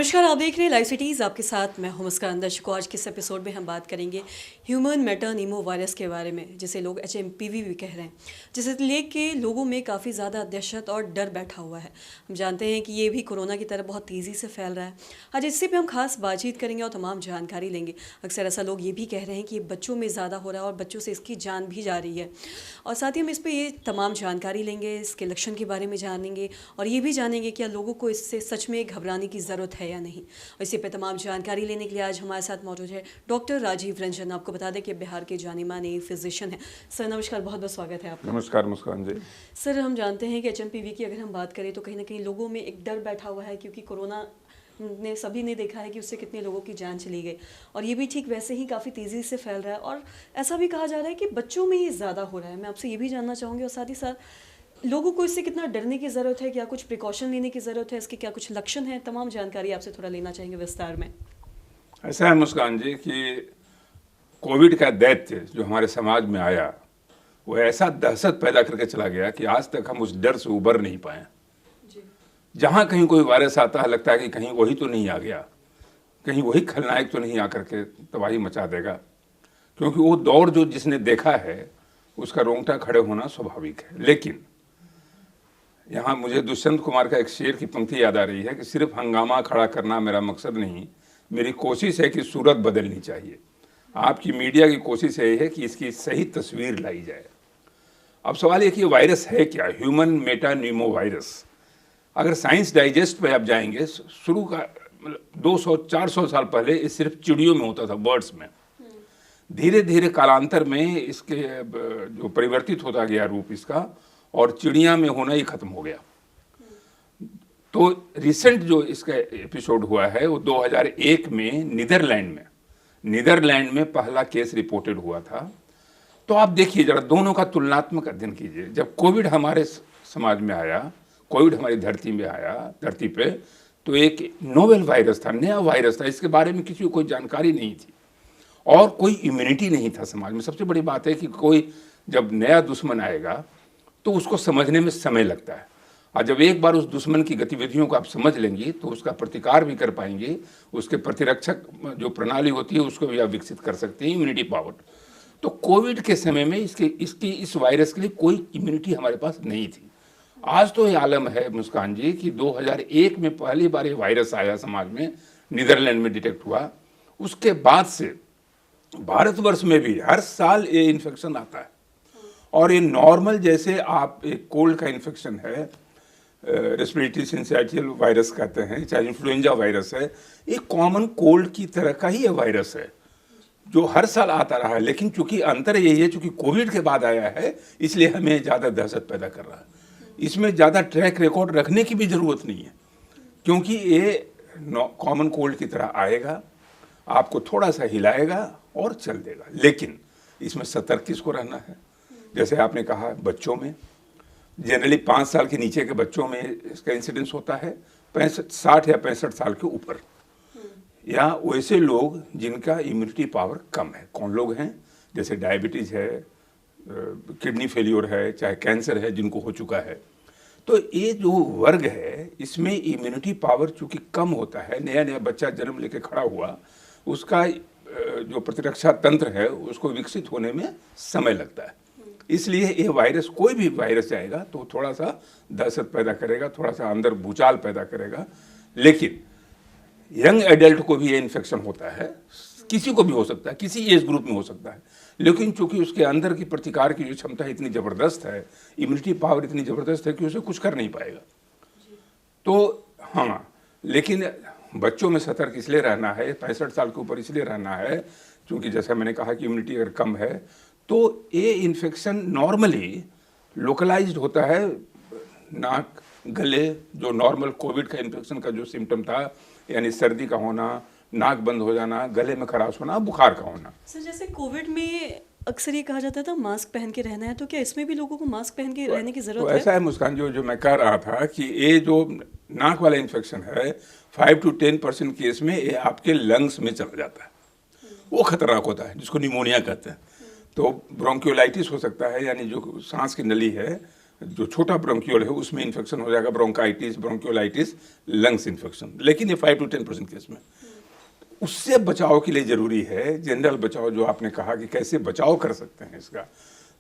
नमस्कार, आप देख रहे हैं लाइव सिटीज़। आपके साथ मैं हूं मुस्कान। दर्शकों, आज के इस एपिसोड में हम बात करेंगे ह्यूमन मेटानीमो वायरस के बारे में, जिसे लोग HMPV भी कह रहे हैं, जिसे लेके लोगों में काफ़ी ज़्यादा दहशत और डर बैठा हुआ है। हम जानते हैं कि ये भी कोरोना की तरह बहुत तेज़ी से फैल रहा है। आज इसी पे हम खास बातचीत करेंगे और तमाम जानकारी लेंगे। अक्सर ऐसा लोग ये भी कह रहे हैं कि ये बच्चों में ज़्यादा हो रहा है और बच्चों से इसकी जान भी जा रही है। और साथ ही हम इस पर ये तमाम जानकारी लेंगे, इसके लक्षण के बारे में जानेंगे और ये भी जानेंगे कि लोगों को इससे सच में घबराने की ज़रूरत है या नहीं। और इसी पे तमाम जानकारी लेने के लिए आज हमारे साथ मौजूद है डॉक्टर राजीव रंजन। आपको बता दें कि बिहार के जाने माने फिजिशियन हैं। सर नमस्कार, बहुत बहुत स्वागत है आपका। नमस्कार मुस्कान जी। सर, हम जानते हैं कि HMPV की अगर हम बात करें तो कहीं ना कहीं लोगों में एक डर बैठा हुआ है, क्योंकि कोरोना ने सभी ने देखा है कि उससे कितने लोगों की जान चली गई और ये भी ठीक वैसे ही काफ़ी तेज़ी से फैल रहा है। और ऐसा भी कहा जा रहा है कि बच्चों में ये ज़्यादा हो रहा है। मैं आपसे ये भी जानना चाहूँगी और साथ ही साथ लोगों को इससे कितना डरने की ज़रूरत है, क्या कुछ प्रिकॉशन लेने की ज़रूरत है, इसके क्या कुछ लक्षण हैं, तमाम जानकारी आपसे थोड़ा लेना चाहेंगे विस्तार में। ऐसा है मुस्कान जी कि कोविड का दैत्य जो हमारे समाज में आया वो ऐसा दहशत पैदा करके चला गया कि आज तक हम उस डर से उबर नहीं पाए। जहाँ कहीं कोई वायरस आता है लगता है कि कहीं वही तो नहीं आ गया, कहीं वही खलनायक तो नहीं आकर के तबाही मचा देगा, क्योंकि वो दौर जो जिसने देखा है उसका रोंगटा खड़े होना स्वाभाविक है। लेकिन यहाँ मुझे दुष्यंत कुमार का एक शेर की पंक्ति याद आ रही है कि सिर्फ हंगामा खड़ा करना मेरा मकसद नहीं, मेरी कोशिश है कि सूरत बदलनी चाहिए। आपकी मीडिया की कोशिश यही है कि इसकी सही तस्वीर लाई जाए। अब सवाल ये कि वायरस है क्या, ह्यूमन मेटानीमो वायरस। अगर साइंस डाइजेस्ट पे आप जाएंगे, शुरू का 200-400 साल पहले ये सिर्फ चिड़ियों में होता था, बर्ड्स में। धीरे धीरे कालांतर में इसके जो परिवर्तित होता गया रूप इसका, और चिड़िया में होना ही खत्म हो गया। तो रिसेंट जो इसका एपिसोड हुआ है वो 2001 में नीदरलैंड में पहला केस रिपोर्टेड हुआ था। तो आप देखिए जरा, दोनों का तुलनात्मक अध्ययन कीजिए। जब कोविड हमारे समाज में आया, कोविड हमारी धरती पे, तो एक नोवेल वायरस था, नया वायरस था, इसके बारे में किसी को कोई जानकारी नहीं थी और कोई इम्यूनिटी नहीं था समाज में। सबसे बड़ी बात है कि कोई जब नया दुश्मन आएगा तो उसको समझने में समय लगता है, और जब एक बार उस दुश्मन की गतिविधियों को आप समझ लेंगे तो उसका प्रतिकार भी कर पाएंगे, उसके प्रतिरक्षक जो प्रणाली होती है उसको भी आप विकसित कर सकते हैं, इम्यूनिटी पावर। तो कोविड के समय में इस वायरस के लिए कोई इम्यूनिटी हमारे पास नहीं थी। आज तो ये आलम है मुस्कान जी कि 2001 में पहली बार ये वायरस आया समाज में, नीदरलैंड में डिटेक्ट हुआ। उसके बाद से भारतवर्ष में भी हर साल ये इन्फेक्शन आता है, और ये नॉर्मल, जैसे आप एक कोल्ड का इन्फेक्शन है, रेस्पिरेटरी सिंसाइटियल वायरस कहते हैं, चाहे इन्फ्लुएंजा वायरस है, ये कॉमन कोल्ड की तरह का ही ये वायरस है जो हर साल आता रहा है। लेकिन चूंकि अंतर यही है, चूंकि कोविड के बाद आया है, इसलिए हमें ज़्यादा दहशत पैदा कर रहा है। इसमें ज़्यादा ट्रैक रिकॉर्ड रखने की भी ज़रूरत नहीं है, क्योंकि ये कॉमन कोल्ड की तरह आएगा, आपको थोड़ा सा हिलाएगा और चल देगा। लेकिन इसमें सतर्क किसको रहना है? जैसे आपने कहा, बच्चों में जनरली 5 साल के नीचे के बच्चों में इसका इंसिडेंस होता है, 60 या 65 साल के ऊपर, या वैसे लोग जिनका इम्यूनिटी पावर कम है। कौन लोग हैं? जैसे डायबिटीज़ है, किडनी फेलियर है, चाहे कैंसर है जिनको हो चुका है। तो ये जो वर्ग है इसमें इम्यूनिटी पावर चूँकि कम होता है, नया नया बच्चा जन्म लेके खड़ा हुआ, उसका जो प्रतिरक्षा तंत्र है उसको विकसित होने में समय लगता है। इसलिए ये वायरस, कोई भी वायरस जाएगा तो थोड़ा सा दहशत पैदा करेगा, थोड़ा सा अंदर भूचाल पैदा करेगा। लेकिन यंग एडल्ट को भी ये इन्फेक्शन होता है, किसी को भी हो सकता है, किसी एज ग्रुप में हो सकता है। लेकिन चूंकि उसके अंदर की प्रतिकार की जो क्षमता इतनी ज़बरदस्त है, इम्यूनिटी पावर इतनी ज़बरदस्त है कि उसे कुछ कर नहीं पाएगा। तो हाँ, लेकिन बच्चों में सतर्क इसलिए रहना है, 65 साल के ऊपर इसलिए रहना है, क्योंकि जैसा मैंने कहा कि इम्यूनिटी अगर कम है तो ये इन्फेक्शन नॉर्मली लोकलाइज्ड होता है, नाक, गले, जो नॉर्मल कोविड का इन्फेक्शन का जो सिम्टम था, यानी सर्दी का होना, नाक बंद हो जाना, गले में खराश होना, बुखार का होना। सर, जैसे कोविड में अक्सर ये कहा जाता था मास्क पहन के रहना है, तो क्या इसमें भी लोगों को मास्क पहन के रहने की ज़रूरत है? तो ऐसा है मुस्कान, जो मैं कह रहा था कि ये जो नाक वाला इन्फेक्शन है 5 to 10% केस में ये आपके लंग्स में चला जाता है, वो खतरनाक होता है, जिसको निमोनिया कहते हैं। तो ब्रोंकियोलाइटिस हो सकता है, यानी जो सांस की नली है जो छोटा ब्रोंकियोल है उसमें इन्फेक्शन हो जाएगा, ब्रोंकाइटिस, ब्रोंकियोलाइटिस, लंग्स इन्फेक्शन, लेकिन ये 5 to 10% केस में। उससे बचाव के लिए जरूरी है जनरल बचाव, जो आपने कहा कि कैसे बचाव कर सकते हैं इसका,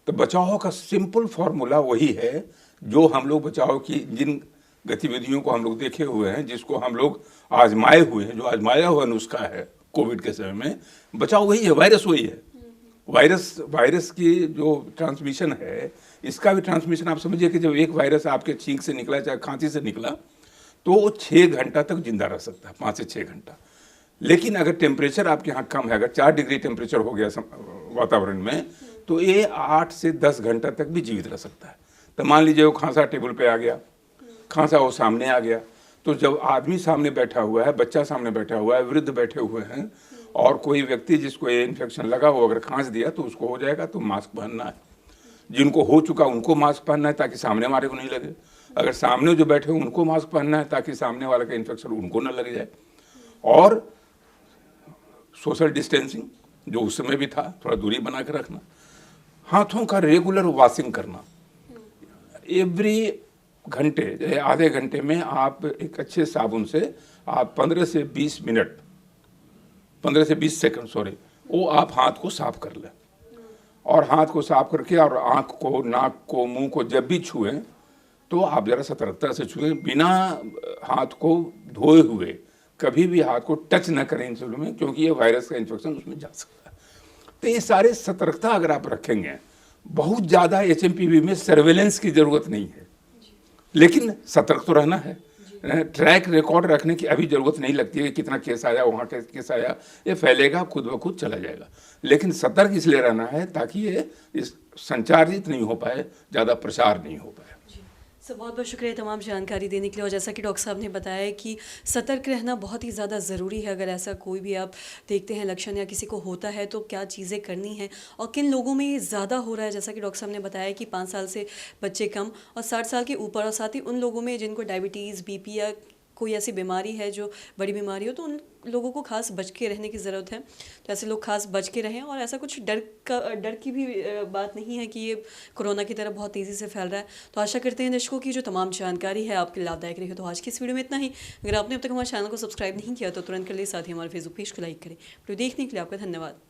तो बचाव का सिंपल फॉर्मूला वही है जो हम लोग बचाव की जिन गतिविधियों को हम लोग देखे हुए हैं, जिसको हम लोग आजमाए हुए हैं, जो आजमाया हुआ नुस्खा है कोविड के समय में, बचाव वही है, वायरस वही है। वायरस की जो ट्रांसमिशन है, इसका भी ट्रांसमिशन आप समझिए कि जब एक वायरस आपके छींक से निकला, चाहे खांसी से निकला, तो वो 6 घंटा तक जिंदा रह सकता है, 5 से 6 घंटा। लेकिन अगर टेम्परेचर आपके यहाँ कम है, अगर 4 डिग्री टेम्परेचर हो गया वातावरण में, तो ये 8 से 10 घंटा तक भी जीवित रह सकता है। तो मान लीजिए वो खांसा टेबल पे आ गया, खांसा वो सामने आ गया, तो जब आदमी सामने बैठा हुआ है, बच्चा सामने बैठा हुआ है, वृद्ध बैठे हुए हैं, और कोई व्यक्ति जिसको ये इन्फेक्शन लगा हो अगर खांस दिया तो उसको हो जाएगा, तो मास्क पहनना है। जिनको हो चुका उनको मास्क पहनना है ताकि सामने वाले को नहीं लगे। अगर सामने जो बैठे हो उनको मास्क पहनना है ताकि सामने वाले का इन्फेक्शन उनको न लग जाए। और सोशल डिस्टेंसिंग जो उस समय भी था, थोड़ा दूरी बना के रखना, हाथों का रेगुलर वॉशिंग करना, एवरी घंटे आधे घंटे में आप एक अच्छे साबुन से आप 15 से 20 मिनट, 15 से 20 सेकंड सॉरी, वो आप हाथ को साफ कर लें। और हाथ को साफ करके और आँख को, नाक को, मुंह को जब भी छुएं तो आप ज़रा सतर्कता से छुएं, बिना हाथ को धोए हुए कभी भी हाथ को टच न करें इन चीज़ों में, क्योंकि ये वायरस का इन्फेक्शन उसमें जा सकता है। तो ये सारे सतर्कता अगर आप रखेंगे, बहुत ज़्यादा एचएमपीवी में सर्वेलेंस की ज़रूरत नहीं है, लेकिन सतर्क तो रहना है। ट्रैक रिकॉर्ड रखने की अभी ज़रूरत नहीं लगती है कि कितना केस आया, वहाँ केस आया, ये फैलेगा, खुद ब खुद चला जाएगा। लेकिन सतर्क इसलिए रहना है ताकि ये इस संचारित नहीं हो पाए, ज़्यादा प्रसार नहीं हो पाए। सर बहुत बहुत शुक्रिया तमाम जानकारी देने के लिए। और जैसा कि डॉक्टर साहब ने बताया कि सतर्क रहना बहुत ही ज़्यादा ज़रूरी है। अगर ऐसा कोई भी आप देखते हैं लक्षण या किसी को होता है तो क्या चीज़ें करनी हैं और किन लोगों में ये ज़्यादा हो रहा है। जैसा कि डॉक्टर साहब ने बताया कि 5 साल से बच्चे कम और 60 साल के ऊपर, और साथ ही उन लोगों में जिनको डायबिटीज़, बीपी या कोई ऐसी बीमारी है जो बड़ी बीमारी हो, तो उन लोगों को खास बच के रहने की ज़रूरत है। तो ऐसे लोग खास बच के रहें। और ऐसा कुछ डर की भी बात नहीं है कि ये कोरोना की तरह बहुत तेज़ी से फैल रहा है। तो आशा करते हैं दर्शकों की जो तमाम जानकारी है आपके लाभदायक रही हो। तो आज की इस वीडियो में इतना ही। अगर आपने अब तक हमारे चैनल को सब्सक्राइब नहीं किया तो तुरंत कर ले, साथ ही हमारे फेसबुक पेज को लाइक करें। वीडियो देखने के लिए आपका धन्यवाद।